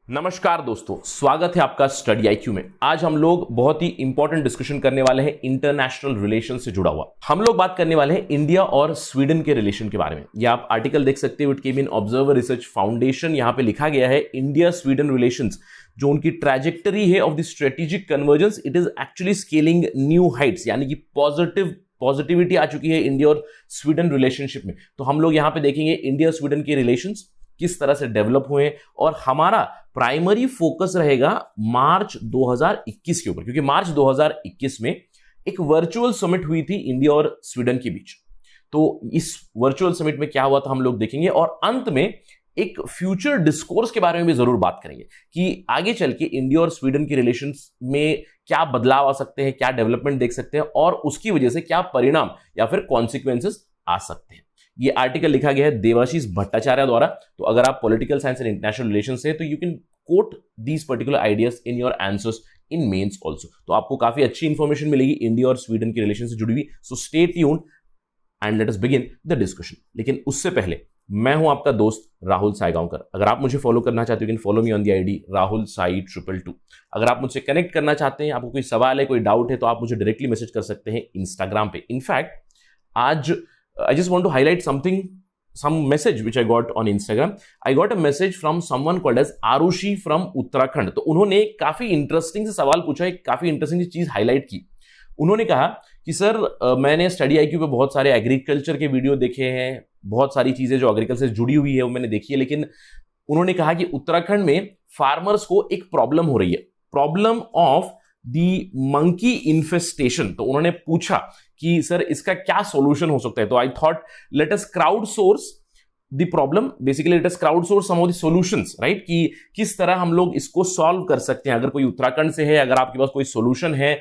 नमस्कार दोस्तों, स्वागत है आपका स्टडी आईक्यू में। आज हम लोग बहुत ही इंपॉर्टेंट डिस्कशन करने वाले हैं इंटरनेशनल रिलेशन से जुड़ा हुआ। हम लोग बात करने वाले हैं इंडिया और स्वीडन के रिलेशन के बारे में। ये आप आर्टिकल देख सकते हो, it came in observer research foundation. यहां पे लिखा गया है इंडिया स्वीडन रिलेशंस, जो उनकी ट्रैजेक्टरी है of the strategic convergence, it is actually scaling new Heights, यानी कि पॉजिटिविटी आ चुकी है इंडिया और स्वीडन रिलेशनशिप में। तो हम लोग यहां पे देखेंगे इंडिया स्वीडन के रिलेशंस किस तरह से डेवलप हुए, और हमारा प्राइमरी फोकस रहेगा मार्च 2021 के ऊपर, क्योंकि मार्च 2021 में एक वर्चुअल समिट हुई थी इंडिया और स्वीडन के बीच। तो इस वर्चुअल समिट में क्या हुआ था हम लोग देखेंगे, और अंत में एक फ्यूचर डिस्कोर्स के बारे में भी जरूर बात करेंगे कि आगे चल के इंडिया और स्वीडन के रिलेशंस में क्या बदलाव आ सकते हैं, क्या डेवलपमेंट देख सकते हैं, और उसकी वजह से क्या परिणाम या फिर कॉन्सिक्वेंसेस आ सकते हैं। ये आर्टिकल लिखा गया है देवाशीष भट्टाचार्य द्वारा। तो अगर आप political science and international relations से, तो you can quote these particular ideas in your answers in mains also. तो आपको काफी अच्छी इंफॉर्मेशन मिलेगी इंडिया और स्वीडन के रिलेशन से जुड़ी हुई। So stay tuned and let us begin the discussion. लेकिन उससे पहले मैं हूं आपका दोस्त राहुल साईगांवकर। अगर आप मुझे फॉलो करना चाहते हो, you can follow me on the ID Rahul Sai 222। अगर आप मुझसे कनेक्ट करना चाहते हैं, आपको कोई सवाल है, कोई डाउट है, तो आप मुझे डायरेक्टली मैसेज कर सकते हैं इंस्टाग्राम पे। इनफैक्ट आज I just want to highlight some message which I got on Instagram. I got a message from someone called as Arushi from Uttarakhand. तो उन्होंने काफी इंटरेस्टिंग से सवाल पूछा, एक काफी इंटरेस्टिंग चीज हाईलाइट की। उन्होंने कहा कि सर मैंने स्टडी आईक्यू पे बहुत सारे एग्रीकल्चर के वीडियो देखे हैं, बहुत सारी चीजें जो एग्रीकल्चर से जुड़ी हुई है वो मैंने देखी है, लेकिन उन्होंने कहा कि उत्तराखंड में फार्मर्स को एक प्रॉब्लम हो रही है, problem of the monkey infestation. तो उन्होंने पूछा कि सर इसका क्या सॉल्यूशन हो सकता है। तो I thought let us crowd source the problem, basically let us crowd source some of the solutions, right, कि किस तरह हम लोग इसको सॉल्व कर सकते हैं। अगर कोई उत्तराखंड से है, अगर आपके पास कोई सॉल्यूशन है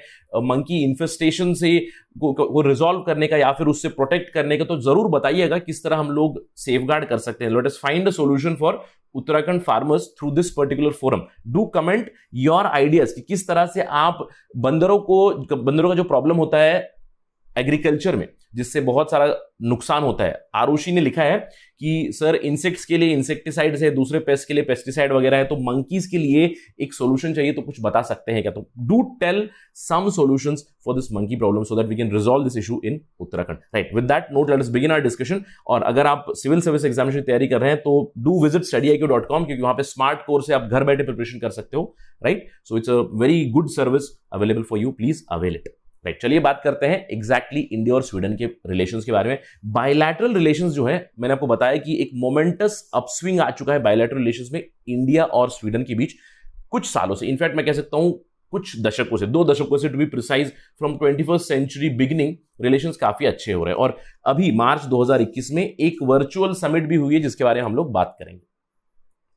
मंकी इन्फेस्टेशन से को रिजॉल्व करने का या फिर उससे प्रोटेक्ट करने का, तो जरूर बताइएगा किस तरह हम लोग सेफगार्ड कर सकते हैं। Let us find a solution for Uttarakhand farmers through this particular forum. Do comment your ideas कि किस तरह से आप बंदरों का जो प्रॉब्लम होता है एग्रीकल्चर में, जिससे बहुत सारा नुकसान होता है। आरुषि ने लिखा है कि सर इंसेक्ट्स के लिए इंसेक्टिसाइड्स है, दूसरे पेस्ट के लिए पेस्टिसाइड वगैरह है, तो मंकीज के लिए एक सॉल्यूशन चाहिए, तो कुछ बता सकते हैं क्या? तो do tell some solutions for this monkey problem so that we can resolve this issue in Uttarakhand, right. With that note let us begin our discussion. और अगर आप सिविल सर्विस एग्जामिनेशन की तैयारी कर रहे हैं तो डू विजिट studiiq.com, क्योंकि वहां पे स्मार्ट कोर्स है, आप घर बैठे प्रिपरेशन कर सकते हो, right. So it's a very good service available for you, please avail it, right. चलिए बात करते हैं एग्जैक्टली इंडिया और स्वीडन के रिलेशंस के बारे में। बायलैटरल रिलेशंस जो है, मैंने आपको बताया कि एक मोमेंटस अपस्विंग आ चुका है बायलैटरल रिलेशंस में इंडिया और स्वीडन के बीच कुछ सालों से। इनफैक्ट मैं कह सकता हूं कुछ दशकों से, 2 दशकों से to be precise, from 21st century beginning relations काफी अच्छे हो रहे हैं। और अभी मार्च 2021 में एक वर्चुअल समिट भी हुई है जिसके बारे में हम लोग बात करेंगे।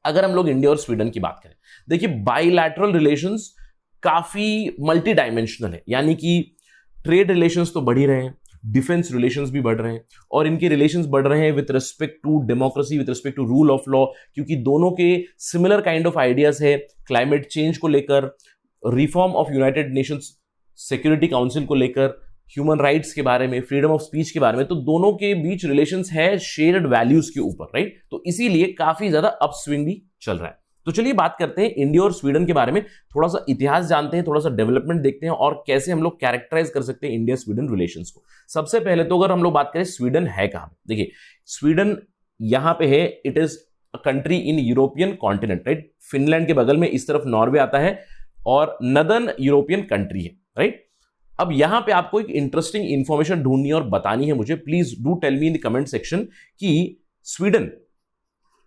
अगर हम लोग इंडिया और स्वीडन की बात करें, देखिए बायलैटरल रिलेशंस काफी मल्टी डायमेंशनल है, यानी कि ट्रेड रिलेशंस तो बढ़ ही रहे हैं, डिफेंस रिलेशंस भी बढ़ रहे हैं, और इनके रिलेशंस बढ़ रहे हैं with respect to democracy, with respect to rule of law, क्योंकि दोनों के सिमिलर काइंड ऑफ आइडियाज है क्लाइमेट चेंज को लेकर, reform of United Nations Security Council को लेकर, ह्यूमन राइट्स के बारे में, फ्रीडम ऑफ स्पीच के बारे में। तो दोनों के बीच रिलेशंस है शेयर्ड वैल्यूज के ऊपर, राइट। तो इसीलिए काफी ज्यादा अपस्विंग भी चल रहा है। तो चलिए बात करते हैं इंडिया और स्वीडन के बारे में, थोड़ा सा इतिहास जानते हैं, थोड़ा सा डेवलपमेंट देखते हैं, और कैसे हम लोग कैरेक्टराइज कर सकते हैं इंडिया स्वीडन रिलेशंस को। सबसे पहले तो अगर हम लोग बात करें स्वीडन है कहां, देखिए स्वीडन यहां पे है, it is a country in European continent, right. Finland के बगल में इस तरफ नॉर्वे आता है और नदर्न यूरोपियन कंट्री है, राइट। अब यहां पे आपको एक इंटरेस्टिंग इंफॉर्मेशन ढूंढनी है और बतानी है मुझे, please do tell me in the comment section कि स्वीडन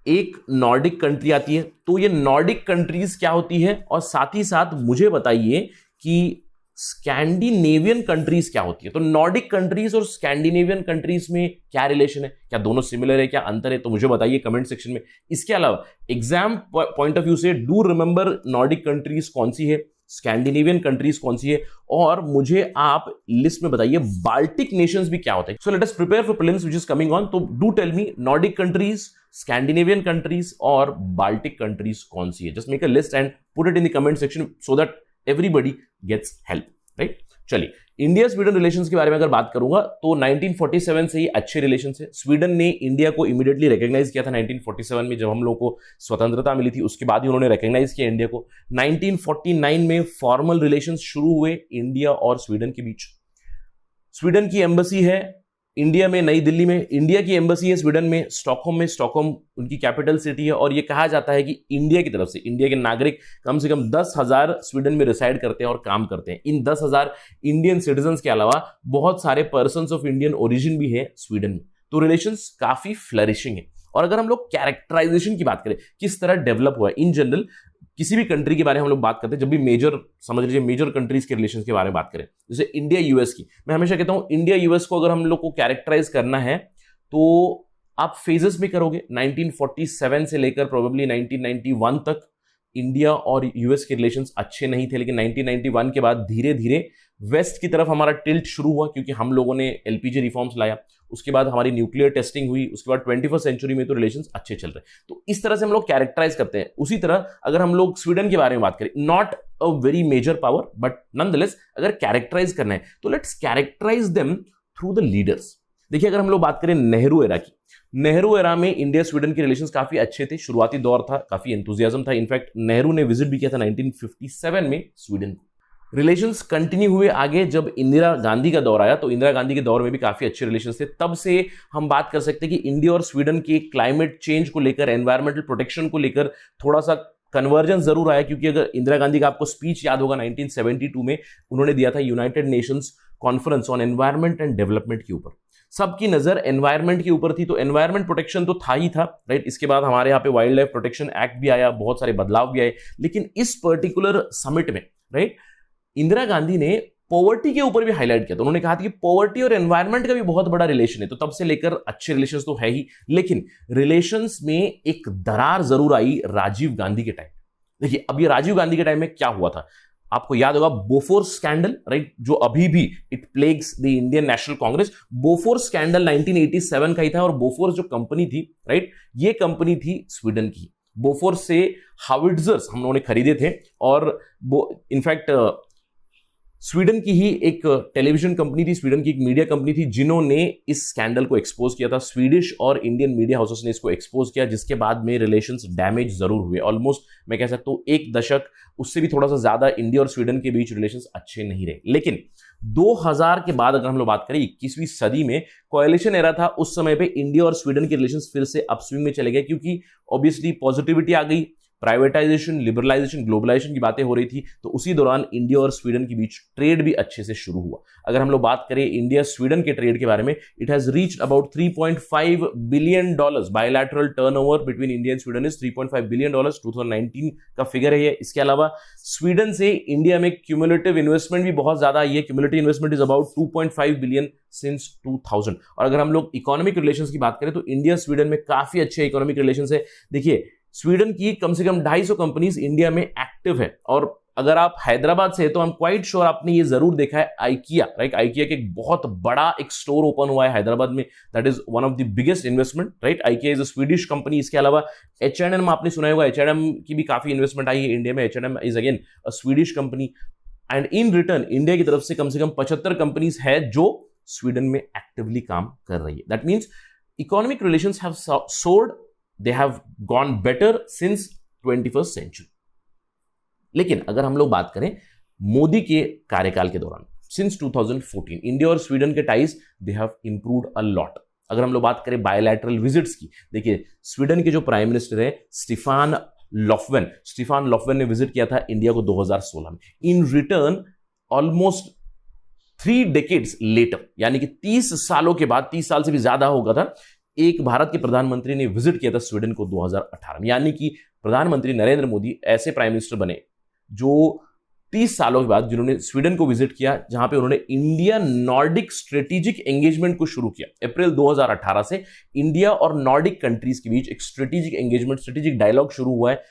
एक नॉर्डिक कंट्री आती है, तो ये नॉर्डिक कंट्रीज क्या होती है, और साथ ही साथ मुझे बताइए कि स्कैंडिनेवियन कंट्रीज क्या होती है। तो नॉर्डिक कंट्रीज और स्कैंडिनेवियन कंट्रीज में क्या रिलेशन है, क्या दोनों सिमिलर है, क्या अंतर है, तो मुझे बताइए कमेंट सेक्शन में। इसके अलावा एग्जाम पॉइंट ऑफ व्यू से डू रिमेंबर नॉर्डिक कंट्रीज कौन सी है, स्कैंडिनेवियन कंट्रीज कौन सी है, और मुझे आप लिस्ट में बताइए बाल्टिक नेशंस भी क्या होते हैं। So let us prepare for prelims which is coming on. तो do tell me Nordic countries, Scandinavian countries और बाल्टिक कंट्रीज कौन सी है। Just make a list and put it in the comment section so that everybody gets help, right. चलिए, India Sweden relations के बारे में अगर बात करूंगा तो 1947 से ही अच्छे रिलेशंस है। स्वीडन ने इंडिया को इमीडिएटली रिकॉग्नाइज किया था 1947 में, जब हम लोगों को स्वतंत्रता मिली थी उसके बाद ही उन्होंने रिकॉग्नाइज किया इंडिया को। 1949 में फॉर्मल रिलेशंस शुरू हुए इंडिया और स्वीडन के बीच। स्वीडन की एम्बेसी है इंडिया में, नई दिल्ली में। इंडिया की एम्बेसी है स्वीडन में, स्टॉकहोम में। स्टॉकहोम उनकी कैपिटल सिटी है और यह कहा जाता है कि इंडिया की तरफ से इंडिया के नागरिक कम से कम 10,000 स्वीडन में रिसाइड करते हैं और काम करते हैं। इन 10,000 इंडियन सिटीजन्स के अलावा बहुत सारे पर्सन्स ऑफ इंडियन ओरिजिन भी है स्वीडन में। तो रिलेशंस काफी फ्लरिशिंग है। और अगर हम लोग कैरेक्टराइजेशन की बात करें, किस तरह डेवलप हुआ है इन जनरल, किसी भी कंट्री के बारे में हम लोग बात करते हैं, जब भी मेजर, समझ लीजिए मेजर कंट्रीज के रिलेशंस के बारे में बात करें, जैसे इंडिया यूएस की, मैं हमेशा कहता हूं इंडिया यूएस को अगर हम लोग को कैरेक्टराइज करना है तो आप फेजेस में करोगे। 1947 से लेकर प्रोबेबली 1991 तक इंडिया और यूएस के रिलेशंस अच्छे नहीं थे, लेकिन 1991 के बाद धीरे धीरे वेस्ट की तरफ हमारा टिल्ट शुरू हुआ क्योंकि हम लोगों ने एलपीजी रिफॉर्म्स लाया, उसके बाद हमारी न्यूक्लियर टेस्टिंग हुई, उसके बाद 21st सेंचुरी में तो रिलेशंस अच्छे चल रहे। तो इस तरह से हम लोग कैरेक्टराइज करते हैं। उसी तरह अगर हम लोग स्वीडन के बारे में बात करें, not a very major power but nonetheless अगर कैरेक्टराइज करना है तो let's characterize them through the leaders. देखिए, अगर हम लोग बात करें नेहरू एरा की, नेहरू एरा में इंडिया स्वीडन के रिलेशंस काफी अच्छे थे, शुरुआती दौर था, काफी एंथुसियाज्म था। इनफैक्ट नेहरू ने विजिट भी किया था 1957 में स्वीडन को। रिलेशंस कंटिन्यू हुए आगे जब इंदिरा गांधी का दौर आया, तो इंदिरा गांधी के दौर में भी काफी अच्छे रिलेशंस थे। तब से हम बात कर सकते हैं कि इंडिया और स्वीडन के क्लाइमेट चेंज को लेकर, एनवायरमेंटल प्रोटेक्शन को लेकर थोड़ा सा कन्वर्जेंस जरूर आया, क्योंकि अगर इंदिरा गांधी का आपको स्पीच याद होगा 1972 में उन्होंने दिया था United Nations conference on environment and development के ऊपर। सबकी नजर एनवायरमेंट के ऊपर थी, तो एनवायरमेंट प्रोटेक्शन तो था ही था, राइट। इसके बाद हमारे यहाँ पे वाइल्ड लाइफ प्रोटेक्शन एक्ट भी आया, बहुत सारे बदलाव भी आए, लेकिन इस पर्टिकुलर समिट में, राइट, इंदिरा गांधी ने पॉवर्टी के ऊपर भी हाईलाइट किया। तो उन्होंने कहा था कि पॉवर्टी और एनवायरनमेंट का भी बहुत बड़ा रिलेशन है। तो तब से लेकर अच्छे रिलेशंस तो है ही, लेकिन रिलेशंस में एक दरार जरूर आई राजीव गांधी के टाइम। देखिए, अब ये राजीव गांधी के टाइम में क्या हुआ था, आपको याद होगा बोफोर्स स्कैंडल, राइट, जो अभी भी it plagues the Indian national Congress. Bofors scandal 1987 का ही था और बोफोर्स जो कंपनी थी, राइट, ये कंपनी थी स्वीडन की। बोफोर्स से हाविट्जर्स हम लोगों ने खरीदे थे और इनफैक्ट स्वीडन की ही एक टेलीविजन कंपनी थी, स्वीडन की एक मीडिया कंपनी थी, जिन्होंने इस स्कैंडल को एक्सपोज किया था। स्वीडिश और इंडियन मीडिया हाउसेस ने इसको एक्सपोज किया, जिसके बाद में रिलेशंस डैमेज जरूर हुए। ऑलमोस्ट मैं कह सकता हूं 1 दशक, उससे भी थोड़ा सा ज्यादा इंडिया और स्वीडन के बीच रिलेशंस अच्छे नहीं रहे। लेकिन 2000 के बाद अगर हम लोग बात करें, 21वीं सदी में कोएलिशन एरा था, उस समय पे इंडिया और स्वीडन के रिलेशंस फिर से अपस्विंग में चले गए, क्योंकि ऑब्वियसली पॉजिटिविटी आ गई, प्राइवेटाइजेशन, लिबरलाइजेशन, ग्लोबलाइजेशन की बातें हो रही थी। तो उसी दौरान इंडिया और स्वीडन के बीच ट्रेड भी अच्छे से शुरू हुआ। अगर हम लोग बात करें इंडिया स्वीडन के ट्रेड के बारे में, it has reached about $3.5 billion. Bilateral turnover between India and Sweden is $3.5 billion, 2019 का फिगर है ये। इसके अलावा स्वीडन से इंडिया में क्यूमुलेटिव इन्वेस्टमेंट भी बहुत ज्यादा आई है। Cumulative investment is about $2.5 billion since 2000। और अगर हम लोग इकोनॉमिक रिलेशंस की बात करें तो इंडिया स्वीडन में काफी अच्छे इकोनॉमिक रिलेशंस है। देखिए, स्वीडन की कम से कम 250 कंपनीज इंडिया में एक्टिव है। और अगर आप हैदराबाद से, तो आई एम क्वाइट श्योर आपने ये जरूर देखा है आइकिया, राइट। आइकिया के एक बहुत बड़ा एक स्टोर ओपन हुआ है हैदराबाद में, that is one of the biggest investment, right. IKEA is a Swedish company. इसके अलावा H&M आपने सुना होगा, H&M की भी काफी इन्वेस्टमेंट आई है इंडिया में। H&M is again a Swedish company and in return India की तरफ से कम 75 कंपनीज है जो स्वीडन में एक्टिवली काम कर रही है। That means economic relations have sword, they have gone better since 21st century। लेकिन अगर हम लोग बात करें मोदी के कार्यकाल के दौरान, since 2014 इंडिया और स्वीडन के ties they have improved a lot. अगर हम लोग बात करें बायलैटरल विजिट्स की, देखिए स्वीडन के जो प्राइम मिनिस्टर है स्टीफान लोफ्वेन ने विजिट किया था इंडिया को 2016 में। In return almost 3 decades later, यानी कि 30 सालों के बाद, 30 साल से भी ज्यादा होगा था, एक भारत के प्रधानमंत्री ने विजिट किया था स्वीडन को 2018 में। यानी कि प्रधानमंत्री नरेंद्र मोदी ऐसे प्राइम मिनिस्टर बने जो 30 सालों के बाद जिन्होंने स्वीडन को विजिट किया, जहां पे उन्होंने इंडिया नॉर्डिक स्ट्रेटेजिक एंगेजमेंट को शुरू किया। अप्रैल 2018 से इंडिया और नॉर्डिक कंट्रीज के बीच एक स्ट्रेटेजिक एंगेजमेंट, स्ट्रेटेजिक डायलॉग शुरू हुआ है,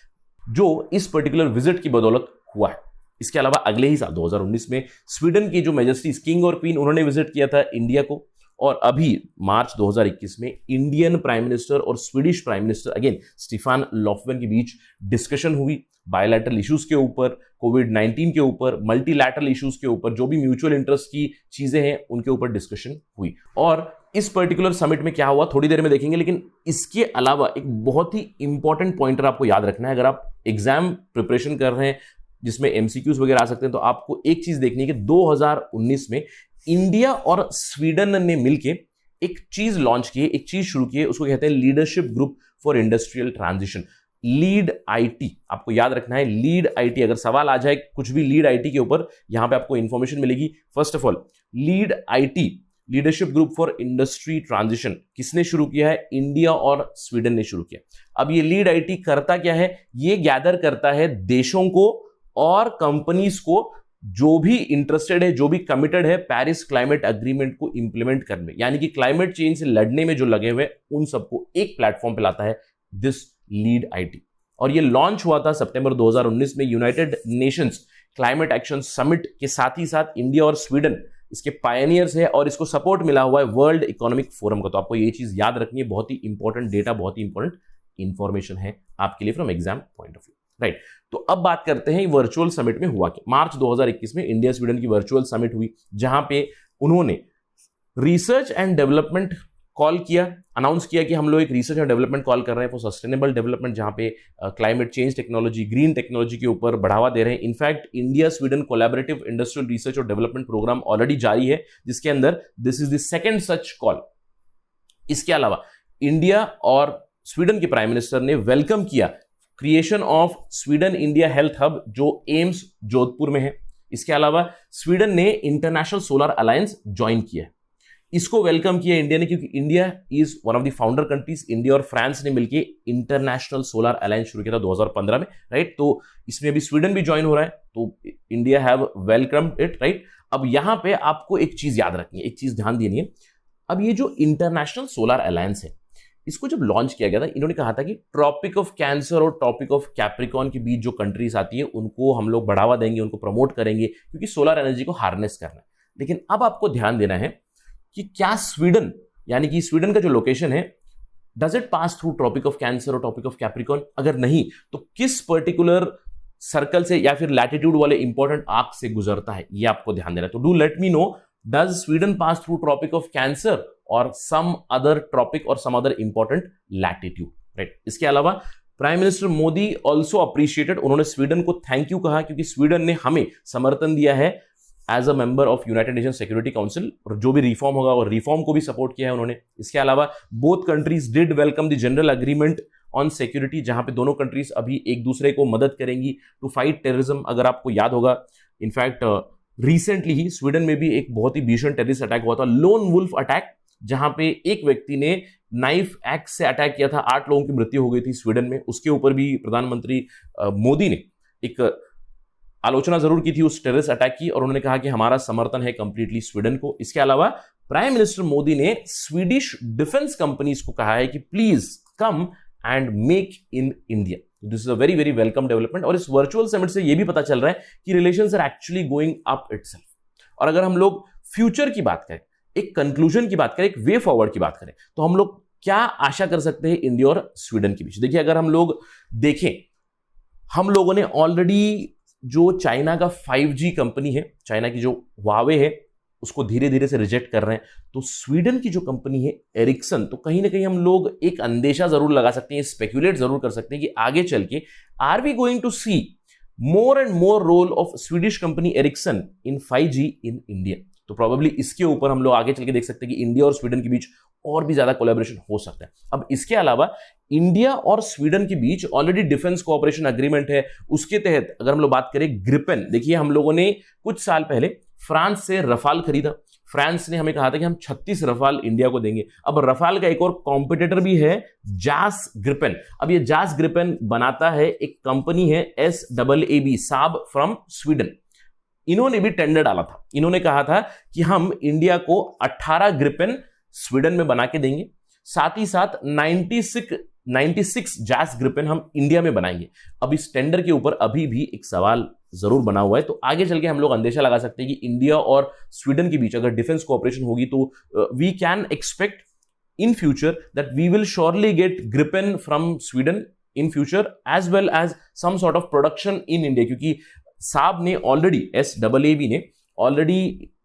जो इस पर्टिकुलर विजिट की बदौलत हुआ है। इसके अलावा अगले ही साल 2019 में स्वीडन की जो मेजेस्टीज किंग और क्वीन, उन्होंने विजिट किया था इंडिया को। और अभी मार्च 2021 में इंडियन प्राइम मिनिस्टर और Swedish prime minister again Stefan Lofven के बीच डिस्कशन हुई बायलैटरल इश्यूज के ऊपर, कोविड-19 के ऊपर, मल्टीलैटरल इश्यूज के ऊपर, जो भी म्यूचुअल इंटरेस्ट की चीजें हैं उनके ऊपर डिस्कशन हुई। और इस पर्टिकुलर समिट में क्या हुआ थोड़ी देर में देखेंगे, लेकिन इसके अलावा एक बहुत ही इंपॉर्टेंट पॉइंटर आपको याद रखना है। अगर आप एग्जाम प्रिपरेशन कर रहे हैं जिसमें एमसीक्यूज वगैरह आ सकते हैं, तो आपको एक चीज देखनी है कि 2019 में इंडिया और स्वीडन ने मिलकर एक चीज लॉन्च की है, एक चीज शुरू की है, उसको कहते हैं leadership group for industrial transition, lead IT. आपको याद रखना है लीड आईटी। अगर सवाल आ जाए कुछ भी लीड आईटी के ऊपर, यहां पे आपको इंफॉर्मेशन मिलेगी। First of all, lead IT leadership group for industry transition किसने शुरू किया है? इंडिया और स्वीडन ने शुरू किया। अब ये लीड आईटी करता क्या है? ये गैदर करता है देशों को और कंपनीज को जो भी इंटरेस्टेड है, जो भी कमिटेड है पेरिस क्लाइमेट एग्रीमेंट को इंप्लीमेंट करने में, यानी कि क्लाइमेट चेंज से लड़ने में जो लगे हुए उन सबको एक प्लेटफॉर्म पे लाता है दिस लीड आईटी। और ये लॉन्च हुआ था सितंबर 2019 में United Nations climate action summit के साथ ही साथ इंडिया और स्वीडन इसके पायनियर्स है और इसको सपोर्ट मिला हुआ है वर्ल्ड इकोनॉमिक फोरम का। तो आपको ये चीज याद रखनी है, बहुत ही इंपॉर्टेंट डेटा, बहुत ही इंपॉर्टेंट इंफॉर्मेशन है आपके लिए from exam point of view, right. तो अब बात करते हैं वर्चुअल समिट में हुआ क्या। मार्च 2021 में इंडिया स्वीडन की वर्चुअल समिट हुई, जहां पे उन्होंने रिसर्च एंड डेवलपमेंट कॉल किया, अनाउंस किया कि हम लोग एक रिसर्च एंड डेवलपमेंट कॉल कर रहे हैं फॉर सस्टेनेबल डेवलपमेंट, जहां पे climate change technology, green technology के ऊपर बढ़ावा दे रहे हैं। In fact India Sweden collaborative industrial research और डेवलपमेंट प्रोग्राम ऑलरेडी जारी है, जिसके अंदर this is the second such call. इसके अलावा इंडिया और स्वीडन के प्राइम मिनिस्टर ने वेलकम किया creation of Sweden India health hub, जो एम्स जोधपुर में है। इसके अलावा स्वीडन ने इंटरनेशनल सोलर अलायंस ज्वाइन किया है। इसको वेलकम किया इंडिया ने, क्योंकि India is one of the founder countries. India और फ्रांस ने मिलकर इंटरनेशनल सोलर अलायंस शुरू किया था 2015 में, राइट। तो इसमें अभी स्वीडन भी ज्वाइन हो रहा है, तो India have welcomed it, right. अब यहां पे आपको एक चीज याद रखनी है, एक चीज ध्यान देनी है। अब ये जो इंटरनेशनल सोलर अलायंस है, इसको जब लॉन्च किया गया था, इन्होंने कहा था कि ट्रॉपिक ऑफ कैंसर और ट्रॉपिक ऑफ कैप्रिकॉन के बीच जो कंट्रीज आती है उनको हम लोग बढ़ावा देंगे, उनको प्रमोट करेंगे, क्योंकि सोलर एनर्जी को हार्नेस करना है। लेकिन अब आपको ध्यान देना है कि क्या स्वीडन, यानी कि स्वीडन का जो लोकेशन है, does it pass through Tropic of Cancer और ट्रॉपिक ऑफ कैप्रिकॉन? अगर नहीं, तो किस पर्टिकुलर सर्कल से या फिर लैटिट्यूड वाले इंपॉर्टेंट आर्क से गुजरता है, ये आपको ध्यान देना है। तो do let me know, does Sweden pass through Tropic of Cancer और सम अदर ट्रॉपिक और some other important latitude, right. इसके अलावा prime minister Modi also appreciated, उन्होंने स्वीडन को थैंक यू कहा, क्योंकि स्वीडन ने हमें समर्थन दिया है as a member of United Nation Security Council, और जो भी रिफॉर्म होगा और रिफॉर्म को भी सपोर्ट किया है उन्होंने। इसके अलावा both countries did welcome the general agreement on security, जहां पे दोनों कंट्रीज अभी एक दूसरे को मदद करेंगी टू फाइट टेररिज्म। अगर आपको याद होगा, इनफैक्ट रिसेंटली ही स्वीडन में भी एक बहुत ही भीषण टेररिस्ट अटैक हुआ था, लोन वुल्फ अटैक, जहां पे एक व्यक्ति ने नाइफ एक्स से अटैक किया था, 8 लोगों की मृत्यु हो गई थी स्वीडन में। उसके ऊपर भी प्रधानमंत्री मोदी ने एक आलोचना जरूर की थी उस टेररिस्ट अटैक की, और उन्होंने कहा कि हमारा समर्थन है कंप्लीटली स्वीडन को। इसके अलावा प्राइम मिनिस्टर मोदी ने स्वीडिश डिफेंस कंपनीज को कहा है कि please come and make in India. This is a very very welcome development, और इस वर्चुअल समिट से यह भी पता चल रहा है कि relations are actually going up itself. और अगर हम लोग फ्यूचर की बात करें, एक कंक्लूजन की बात करें, एक वे फॉरवर्ड की बात करें, तो हम लोग क्या आशा कर सकते हैं इंडिया और स्वीडन के बीच? देखिए, अगर हम लोग देखें, हम लोगों ने ऑलरेडी जो चाइना का 5G कंपनी है, चाइना की जो हुआवे है, उसको धीरे धीरे से रिजेक्ट कर रहे हैं। तो स्वीडन की जो कंपनी है एरिक्सन, तो कहीं ना कहीं हम लोग एक अंदेशा जरूर लगा सकते हैं, स्पेक्युलेट जरूर कर सकते हैं कि आगे चल के are we going to see more and more role of Swedish company Ericsson in 5G in India. तो प्रोबेबली इसके ऊपर हम लोग आगे चल के देख सकते हैं कि इंडिया और स्वीडन के बीच और भी ज्यादा कोलैबोरेशन हो सकता है। अब इसके अलावा इंडिया और स्वीडन के बीच ऑलरेडी डिफेंस कोऑपरेशन एग्रीमेंट है, उसके तहत अगर हम लोग बात करें ग्रिपेन, देखिए हम लोगों ने कुछ साल पहले फ्रांस से रफाल खरीदा। फ्रांस ने हमें कहा था कि हम 36 रफाल इंडिया को देंगे। अब रफाल का एक और कॉम्पिटिटर भी है, जास ग्रिपेन। अब ये जास ग्रिपेन बनाता है एक कंपनी है SAAB, साब फ्रॉम स्वीडन। इन्होंने भी टेंडर डाला था, इन्होंने कहा था कि हम इंडिया को 18 ग्रिपेन स्वीडन में बना के देंगे, साथ ही साथ 96 जास ग्रिपेन हम इंडिया में बनाएंगे। अब इस टेंडर के ऊपर अभी भी एक सवाल जरूर बना हुआ है। तो आगे चल के हम लोग अंदेशा लगा सकते हैं कि इंडिया और स्वीडन के बीच अगर डिफेंस कोऑपरेशन होगी तो we can expect in future that we will surely get Gripen from Sweden in future as well as some sort of production in India, क्योंकि साब ने ऑलरेडी SAAB ने ऑलरेडी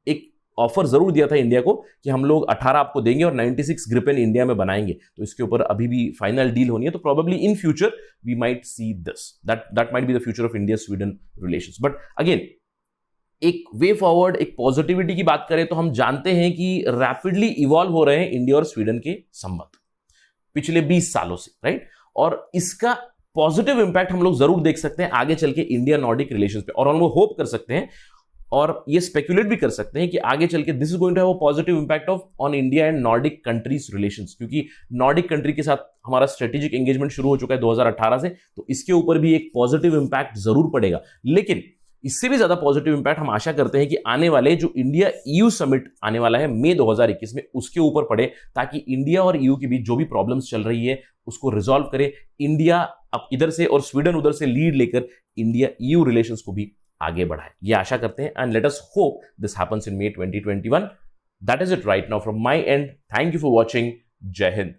एक ऑफर जरूर दिया था इंडिया को कि हम लोग 18 आपको देंगे और 96 ग्रिपेन इंडिया में बनाएंगे। तो इसके ऊपर अभी भी फाइनल डील होनी है। तो probably in future we might see this, that might be the future of India Sweden relations. But again एक वे फॉरवर्ड, एक पॉजिटिविटी की बात करें तो हम जानते हैं कि रैपिडली इवॉल्व हो रहे हैं इंडिया और स्वीडन के संबंध पिछले 20 सालों से, राइट। और इसका पॉजिटिव इंपैक्ट हम लोग जरूर देख सकते हैं आगे चल के इंडिया नॉर्डिक रिलेशंस पे, और हम लोग होप कर सकते हैं और ये स्पेकुलेट भी कर सकते हैं कि आगे चल के this is going to have a positive impact on India and Nordic countries relations, क्योंकि नॉर्डिक कंट्री के साथ हमारा स्ट्रेटेजिक एंगेजमेंट शुरू हो चुका है 2018 से। तो इसके ऊपर भी एक पॉजिटिव इंपैक्ट जरूर पड़ेगा। लेकिन इससे भी ज्यादा पॉजिटिव इंपैक्ट हम आशा करते हैं कि आने वाले जो इंडिया EU समिट आने वाला है मई 2021 में, उसके ऊपर पड़े, ताकि इंडिया और EU के बीच जो भी प्रॉब्लम्स चल रही है उसको रिजॉल्व करे। इंडिया अब इधर से और स्वीडन उधर से लीड लेकर इंडिया EU रिलेशंस को भी आगे बढ़ाए, ये आशा करते हैं। And let us hope this happens in May 2021। That is it right now from my and. Thank you for watching. जय हिंद।